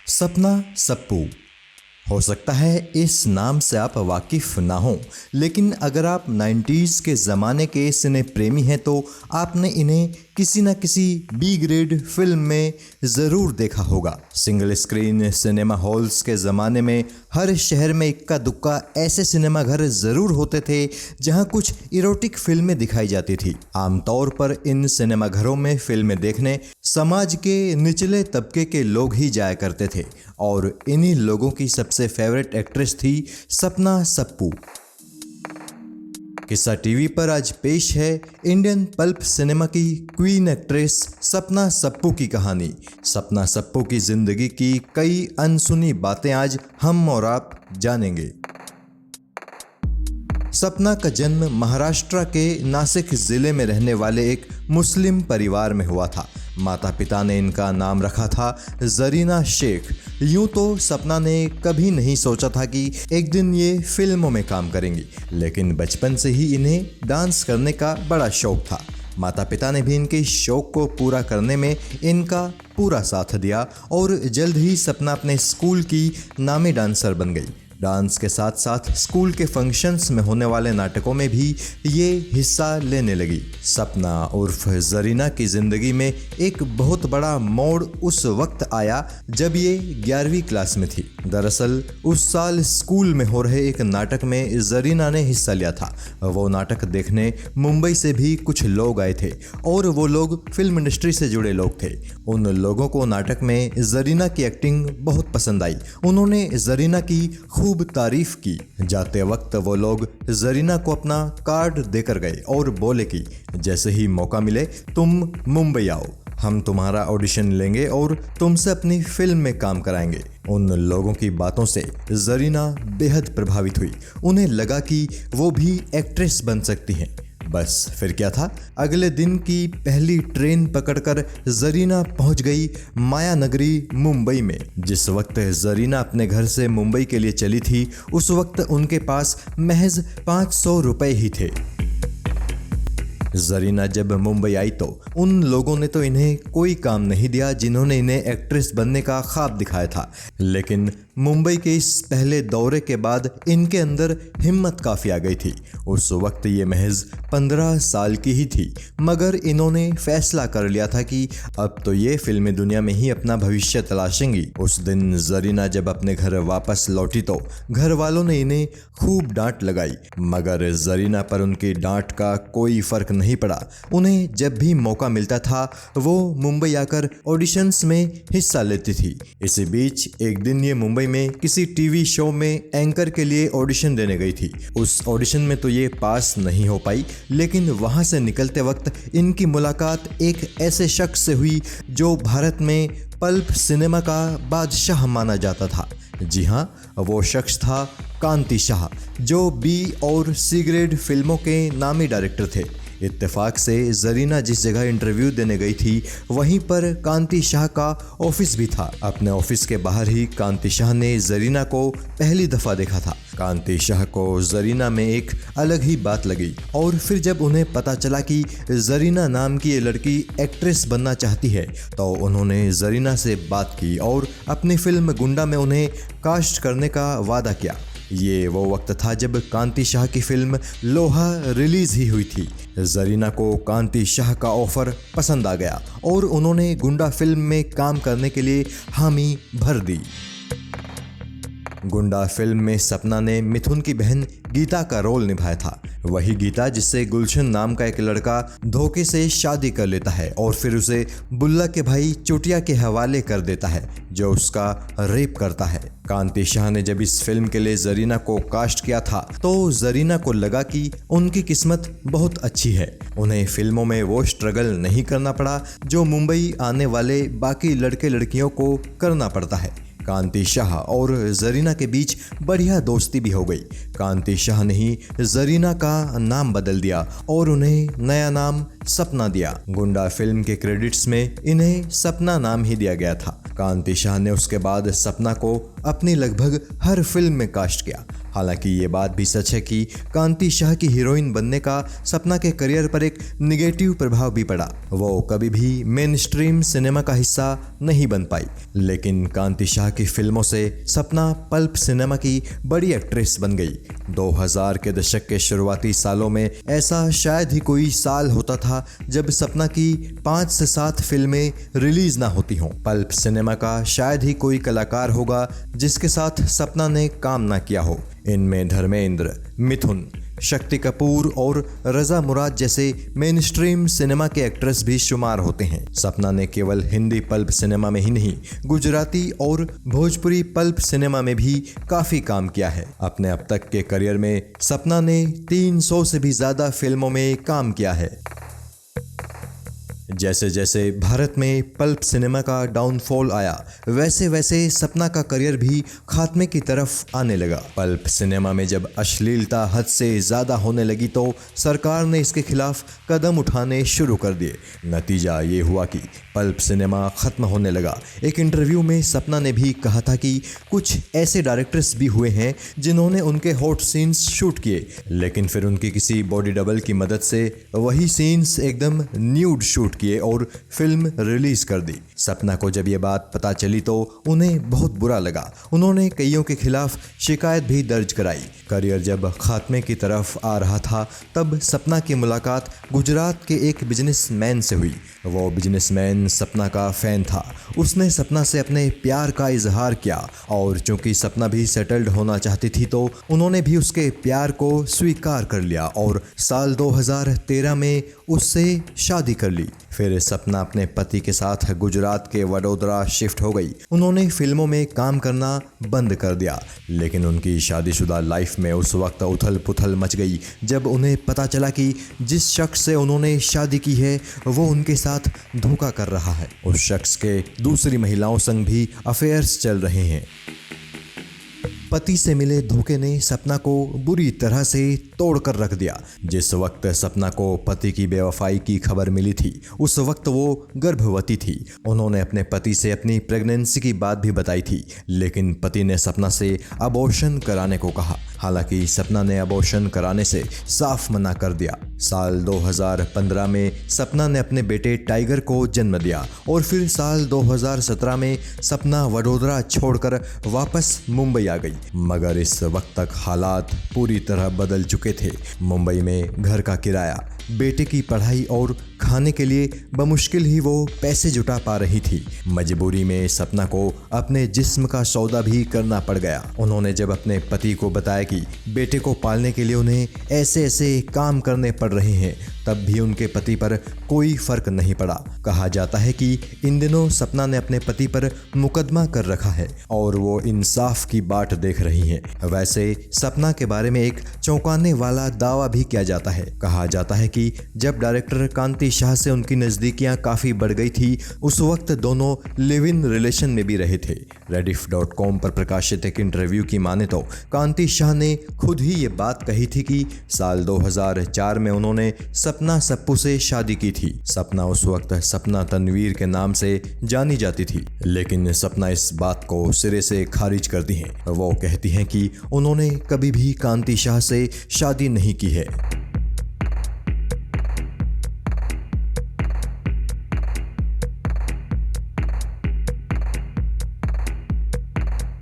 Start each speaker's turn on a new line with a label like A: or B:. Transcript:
A: सपना सप्पू। हो सकता है इस नाम से आप वाकिफ ना हो, लेकिन अगर आप 90s के ज़माने के सिने प्रेमी हैं तो आपने इन्हें किसी न किसी बी ग्रेड फिल्म में ज़रूर देखा होगा। सिंगल स्क्रीन सिनेमा हॉल्स के ज़माने में हर शहर में इक्का दुक्का ऐसे सिनेमा घर ज़रूर होते थे जहां कुछ इरोटिक फिल्में दिखाई जाती थी। आमतौर पर इन सिनेमा घरों में फिल्में देखने समाज के निचले तबके के लोग ही जाया करते थे और इन्हीं लोगों की सबसे फेवरेट एक्ट्रेस थी सपना सप्पू। किस्सा टीवी पर आज पेश है इंडियन पल्प सिनेमा की क्वीन एक्ट्रेस सपना सप्पू की कहानी। सपना सप्पू की जिंदगी की कई अनसुनी बातें आज हम और आप जानेंगे। सपना का जन्म महाराष्ट्र के नासिक जिले में रहने वाले एक मुस्लिम परिवार में हुआ था। माता पिता ने इनका नाम रखा था जरीना शेख। यूं तो सपना ने कभी नहीं सोचा था कि एक दिन ये फिल्मों में काम करेंगी, लेकिन बचपन से ही इन्हें डांस करने का बड़ा शौक था। माता पिता ने भी इनके शौक को पूरा करने में इनका पूरा साथ दिया और जल्द ही सपना अपने स्कूल की नामी डांसर बन गई। डांस के साथ साथ स्कूल के फंक्शंस में होने वाले नाटकों में भी ये हिस्सा लेने लगी। सपना उर्फ जरीना की ज़िंदगी में एक बहुत बड़ा मोड़ उस वक्त आया जब ये 11वीं क्लास में थी। दरअसल उस साल स्कूल में हो रहे एक नाटक में जरीना ने हिस्सा लिया था। वो नाटक देखने मुंबई से भी कुछ लोग आए थे और वो लोग फिल्म इंडस्ट्री से जुड़े लोग थे। उन लोगों को नाटक में जरीना की एक्टिंग बहुत पसंद आई। उन्होंने जरीना की खूब तारीफ की। जाते वक्त वो लोग जरीना को अपना कार्ड देकर गए और बोले कि जैसे ही मौका मिले तुम मुंबई आओ, हम तुम्हारा ऑडिशन लेंगे और तुमसे अपनी फिल्म में काम कराएंगे। उन लोगों की बातों से जरीना बेहद प्रभावित हुई। उन्हें लगा कि वो भी एक्ट्रेस बन सकती हैं। बस फिर क्या था, अगले दिन की पहली ट्रेन पकड़कर जरीना पहुंच गई माया नगरी मुंबई में। जिस वक्त जरीना अपने घर से मुंबई के लिए चली थी उस वक्त उनके पास महज 500 रुपए ही थे। जरीना जब मुंबई आई तो उन लोगों ने तो इन्हें कोई काम नहीं दिया जिन्होंने इन्हें एक्ट्रेस बनने का ख्वाब दिखाया था। लेकिन मुंबई के इस पहले दौरे के बाद इनके अंदर हिम्मत काफ़ी आ गई थी। उस वक्त ये महज 15 साल की ही थी, मगर इन्होंने फैसला कर लिया था कि अब तो ये फिल्मी दुनिया में ही अपना भविष्य तलाशेंगी। उस दिन जरीना जब अपने घर वापस लौटी तो घर वालों ने इन्हें खूब डांट लगाई, मगर जरीना पर उनकी डांट का कोई फर्क नहीं पड़ा। उन्हें जब भी मौका मिलता था वो मुंबई आकर ऑडिशंस में हिस्सा लेती थी। इसी बीच एक दिन ये मुंबई में किसी टीवी शो में एंकर के लिए ऑडिशन देने गई थी। उस ऑडिशन में तो ये पास नहीं हो पाई, लेकिन वहां से निकलते वक्त इनकी मुलाकात एक ऐसे शख्स से हुई जो भारत में पल्प सिनेमा का बादशाह माना जाता था। जी हाँ, वो शख्स था कांति शाह, जो बी और सी ग्रेड फिल्मों के नामी डायरेक्टर थे। इत्तेफाक से जरीना जिस जगह इंटरव्यू देने गई थी वहीं पर कांति शाह का ऑफिस भी था। अपने ऑफिस के बाहर ही कांति शाह ने जरीना को पहली दफ़ा देखा था। कांति शाह को जरीना में एक अलग ही बात लगी और फिर जब उन्हें पता चला कि जरीना नाम की ये लड़की एक्ट्रेस बनना चाहती है तो उन्होंने जरीना से बात की और अपनी फिल्म गुंडा में उन्हें कास्ट करने का वादा किया। ये वो वक्त था जब कांति शाह की फिल्म लोहा रिलीज ही हुई थी। जरीना को कांति शाह का ऑफर पसंद आ गया और उन्होंने गुंडा फिल्म में काम करने के लिए हामी भर दी। गुंडा फिल्म में सपना ने मिथुन की बहन गीता का रोल निभाया था। वही गीता जिससे गुलशन नाम का एक लड़का धोखे से शादी कर लेता है और फिर उसे बुल्ला के भाई चुटिया के हवाले कर देता है, जो उसका रेप करता है। कांति शाह ने जब इस फिल्म के लिए जरीना को कास्ट किया था तो जरीना को लगा कि उनकी किस्मत बहुत अच्छी है। उन्हें फिल्मों में वो स्ट्रगल नहीं करना पड़ा जो मुंबई आने वाले बाकी लड़के लड़कियों को करना पड़ता है। कांति शाह और जरीना के बीच बढ़िया दोस्ती भी हो गई। कांति शाह ने ही जरीना का नाम बदल दिया और उन्हें नया नाम सपना दिया। गुंडा फिल्म के क्रेडिट्स में इन्हें सपना नाम ही दिया गया था। कांति शाह ने उसके बाद सपना को अपनी लगभग हर फिल्म में कास्ट किया। हालांकि ये बात भी सच है कि कांति शाह की हीरोइन बनने का सपना के करियर पर एक निगेटिव प्रभाव भी पड़ा। वो कभी भी मेन स्ट्रीम सिनेमा का हिस्सा नहीं बन पाई, लेकिन कांति शाह की फिल्मों से सपना पल्प सिनेमा की बड़ी एक्ट्रेस बन गई। 2000 के दशक के शुरुआती सालों में ऐसा शायद ही कोई साल होता था जब सपना की 5 से 7 फिल्में रिलीज ना होती हों। पल्प सिनेमा का शायद ही कोई कलाकार होगा जिसके साथ सपना ने काम ना किया हो। इनमें धर्मेंद्र, मिथुन, शक्ति कपूर और रजा मुराद जैसे मेन स्ट्रीम सिनेमा के एक्ट्रेस भी शुमार होते हैं। सपना ने केवल हिंदी पल्प सिनेमा में ही नहीं, गुजराती और भोजपुरी पल्प सिनेमा में भी काफी काम किया है। अपने अब तक के करियर में सपना ने 300 से भी ज्यादा फिल्मों में काम किया है। जैसे जैसे भारत में पल्प सिनेमा का डाउनफॉल आया, वैसे वैसे सपना का करियर भी खात्मे की तरफ आने लगा। पल्प सिनेमा में जब अश्लीलता हद से ज़्यादा होने लगी तो सरकार ने इसके खिलाफ कदम उठाने शुरू कर दिए। नतीजा ये हुआ कि पल्प सिनेमा ख़त्म होने लगा। एक इंटरव्यू में सपना ने भी कहा था कि कुछ ऐसे डायरेक्टर्स भी हुए हैं जिन्होंने उनके हॉट सीन्स शूट किए, लेकिन फिर उनकी किसी बॉडी डबल की मदद से वही सीन्स एकदम न्यूड शूट किए और फिल्म रिलीज कर दी। सपना को जब ये बात पता चली तो उन्हें बहुत बुरा लगा। उन्होंने कईयों के खिलाफ शिकायत भी दर्ज कराई। करियर जब खात्मे की तरफ आ रहा था तब सपना की मुलाकात गुजरात के एक बिजनेसमैन से हुई। वो बिजनेसमैन सपना का फैन था। उसने सपना से अपने प्यार का इजहार किया और चूंकि सपना भी सेटल्ड होना चाहती थी तो उन्होंने भी उसके प्यार को स्वीकार कर लिया और साल 2013 में उससे शादी कर ली। फिर सपना अपने पति के साथ गुजरात के वडोदरा शिफ्ट हो गई। उन्होंने फिल्मों में काम करना बंद कर दिया, लेकिन उनकी शादीशुदा लाइफ में उस वक्त उथल पुथल मच गई जब उन्हें पता चला कि जिस शख्स से उन्होंने शादी की है वो उनके साथ धोखा कर रहा है। उस शख्स के दूसरी महिलाओं संग भी अफेयर्स चल रहे हैं। पति से मिले धोखे ने सपना को बुरी तरह से तोड़कर रख दिया। जिस वक्त सपना को पति की बेवफाई की खबर मिली थी उस वक्त वो गर्भवती थी। उन्होंने अपने पति से अपनी प्रेगनेंसी की बात भी बताई थी, लेकिन पति ने सपना से अबॉर्शन कराने को कहा। हालांकि सपना ने अबॉर्शन कराने से साफ मना कर दिया। साल 2015 में सपना ने अपने बेटे टाइगर को जन्म दिया और फिर साल 2017 में सपना वडोदरा छोड़कर वापस मुंबई आ गई। मगर इस वक्त तक हालात पूरी तरह बदल चुके थे। मुंबई में घर का किराया, बेटे की पढ़ाई और खाने के लिए बमुश्किल ही वो पैसे जुटा पा रही थी। मजबूरी में सपना को अपने जिस्म का सौदा भी करना पड़ गया। उन्होंने जब अपने पति को बताया कि बेटे को पालने के लिए उन्हें ऐसे ऐसे काम करने पड़ रहे हैं, तब भी उनके पति पर कोई फर्क नहीं पड़ा। कहा जाता है कि इन दिनों सपना ने अपने पति पर मुकदमा कर रखा है और वो इंसाफ की बाट देख रही हैं। वैसे सपना के बारे में एक चौंकाने वाला दावा भी किया जाता है। कहा जाता है कि जब डायरेक्टर कांति शाह से उनकी नज़दीकियां काफ़ी बढ़ गई थी उस वक्त दोनों लिव इन रिलेशन में भी रहे थे। rediff.com पर प्रकाशित एक इंटरव्यू की माने तो कांति शाह ने खुद ही ये बात कही थी कि साल 2004 में उन्होंने सपना सप्पू से शादी की थी। सपना उस वक्त सपना तनवीर के नाम से जानी जाती थी, लेकिन सपना इस बात को सिरे से खारिज करती हैं। वो कहती हैं कि उन्होंने कभी भी कांति शाह से शादी नहीं की है।